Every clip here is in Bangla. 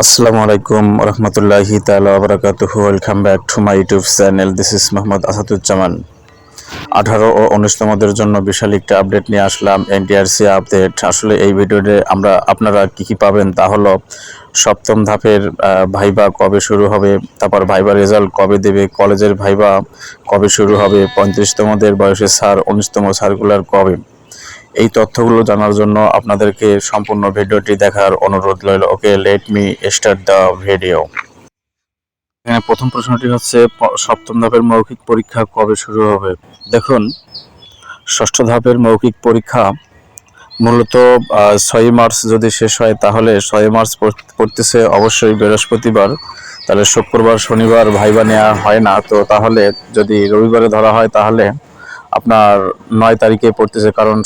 আসসালামু আলাইকুম রহমতুল্লাহি তাআলা ওয়া বারাকাতুহু। Welcome back to my YouTube channel. This is Mohammad Asaduzzaman. 18 ও 19তমদের জন্য বিশাল একটা আপডেট নিয়ে আসলাম, এনটিআরসি আপডেট। আসলে এই ভিডিওতে আপনারা কি পাবেন তা হলো সপ্তম ধাপের ভাইবা কবে শুরু হবে, তারপর ভাইবা রেজাল্ট কবে দেবে, কলেজের ভাইবা কবে শুরু হবে, 35তমদের বয়সে স্যার, 19তম সার্কুলার কবে। এই তথ্যগুলো জানার জন্য আপনাদেরকে সম্পূর্ণ ভিডিওটি দেখার অনুরোধ রইল। Okay, let me start the video. এখানে প্রথম প্রশ্নটি হচ্ছে সপ্তম ধাপের মৌখিক পরীক্ষা কবে শুরু হবে। দেখুন, ষষ্ঠ ধাপের মৌখিক পরীক্ষা মূলত 6 মার্চ যদি শেষ হয়, তাহলে 6 মার্চ পড়তেছে অবশ্যই বৃহস্পতিবার। তাহলে শুক্রবার শনিবার ভাইবা নেওয়া হয় না, তো তাহলে যদি রবিবারে ধরা হয় তাহলে আপনার 9 তারিখে পড়তেছে, কারণ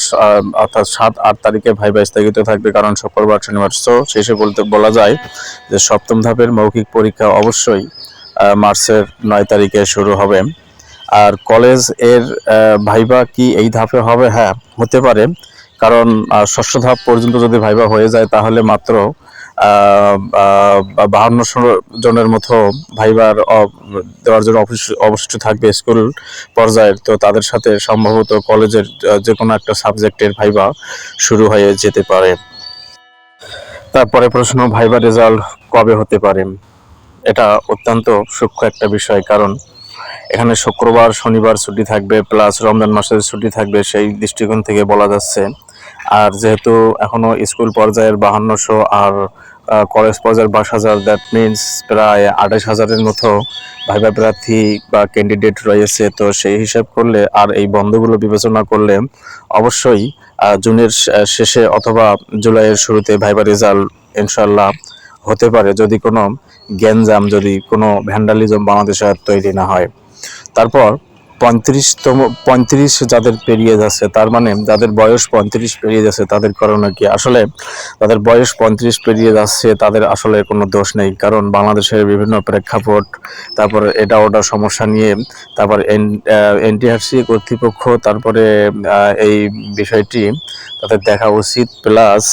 অর্থাৎ 7-8 তারিখে ভাইবা স্থগিত থাকবে, কারণ শুক্রবার শনিবার। সো শেষে বলা যায় যে সপ্তম ধাপের মৌখিক পরীক্ষা অবশ্যই মার্চের 9 তারিখে শুরু হবে। আর কলেজ এর ভাইবা কি এই ধাপে হবে? হ্যাঁ, হতে পারে, কারণ ষষ্ঠ ধাপ পর্যন্ত যদি ভাইবা হয়ে যায় তাহলে মাত্র 52 জনের মতো ভাইবার দেওয়ার জন্য অবশিষ্ট থাকবে স্কুল পর্যায়ের। তো তাদের সাথে সম্ভবত কলেজের যে কোনো একটা সাবজেক্টের ভাইবা শুরু হয়ে যেতে পারে। তারপরে প্রশ্ন, ভাইবা রেজাল্ট কবে হতে পারে? এটা অত্যন্ত সূক্ষ্ম একটা বিষয়, কারণ এখানে শুক্রবার শনিবার ছুটি থাকবে, প্লাস রমজান মাসের ছুটি থাকবে, সেই দৃষ্টিকোণ থেকে বলা যাচ্ছে। আর যেহেতু এখনও স্কুল পর্যায়ের 5200 আর কলেজ পর্যায়ের 22,000, দ্যাট মিনস প্রায় 28,000-এর মতো ভাইবা প্রার্থী বা ক্যান্ডিডেট রয়েছে। তো সেই হিসাব করলে আর এই বন্ধগুলো বিবেচনা করলে অবশ্যই জুনের শেষে অথবা জুলাইয়ের শুরুতে ভাইবা রেজাল্ট ইনশাল্লাহ হতে পারে, যদি কোনো গ্যাঞ্জাম, যদি কোনো ভ্যান্ডালিজম বাংলাদেশে আর তৈরি না হয়। তারপর 35 যাদের পেরিয়ে যাচ্ছে, তার মানে যাদের বয়স 35 পেরিয়ে যাচ্ছে, তাদের করণীয় কি? আসলে তাদের বয়স 35 পেরিয়ে যাচ্ছে, তাদের আসলে কোনো দোষ নেই, কারণ বাংলাদেশের বিভিন্ন প্রেক্ষাপট, তারপরে এটা ওটা সমস্যা নিয়ে, তারপর এনটিআরসি কর্তৃপক্ষ, তারপরে এই বিষয়টি তাদের দেখা উচিত। প্লাস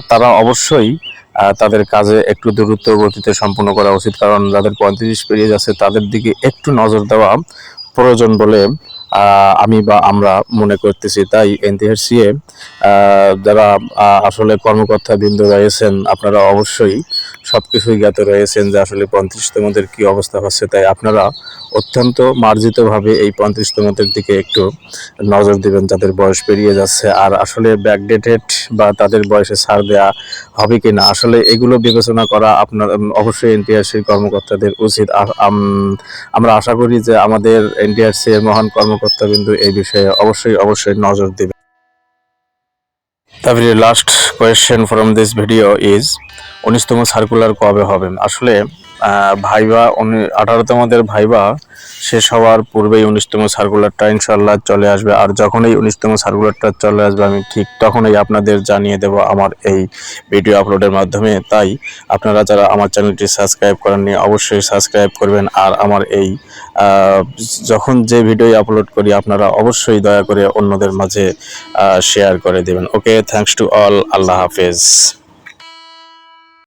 তারা অবশ্যই তাদের কাজে একটু দ্রুত গতিতে সম্পন্ন করা উচিত, কারণ যাদের 35 পেরিয়ে যাচ্ছে তাদের দিকে একটু নজর দেওয়া প্রয়োজন বলে আমি বা আমরা মনে করতেছি। তাই এনটিআরসি যারা আসলে কর্মকর্তা বৃন্দ রয়েছেন, আপনারা অবশ্যই সবকিছুই জ্ঞাত রয়েছেন যে আসলে 35তমদের কি অবস্থা হচ্ছে। তাই আপনারা অত্যন্ত মার্জিতভাবে এই 35তমদের দিকে একটু নজর দিবেন, যাদের বয়স পেরিয়ে যাচ্ছে। আর আসলে ব্যাকডেটেড বা তাদের বয়সে ছাড় দেওয়া হবে কিনা, আসলে এগুলো বিবেচনা করা আপনার অবশ্যই এনটিআরসির কর্মকর্তাদের উচিত। আমরা আশা করি যে আমাদের এনটিআরসি এর মহান কর্মকর্তাবৃন্দ এই বিষয়ে অবশ্যই নজর দেবে। তারপরে last question from this video is, 19তম সার্কুলার কবে হবে? আসলে ভাইবা 18তমদের ভাইবা শেষ হওয়ার পূর্বেই 19তম সার্কুলারটা ইনশাল্লাহ চলে আসবে। আর যখনই 19তম সার্কুলারটা চলে আসবে, আমি ঠিক তখনই আপনাদের জানিয়ে দেব আমার এই ভিডিও আপলোডের মাধ্যমে। তাই আপনারা যারা আমার চ্যানেলটি সাবস্ক্রাইব করেননি, অবশ্যই সাবস্ক্রাইব করবেন। আর আমার এই যখন যে ভিডিও আপলোড করি, আপনারা অবশ্যই দয়া করে অন্যদের মাঝে শেয়ার করে দেবেন। ওকে, থ্যাঙ্কস টু অল। আল্লাহ হাফেজ।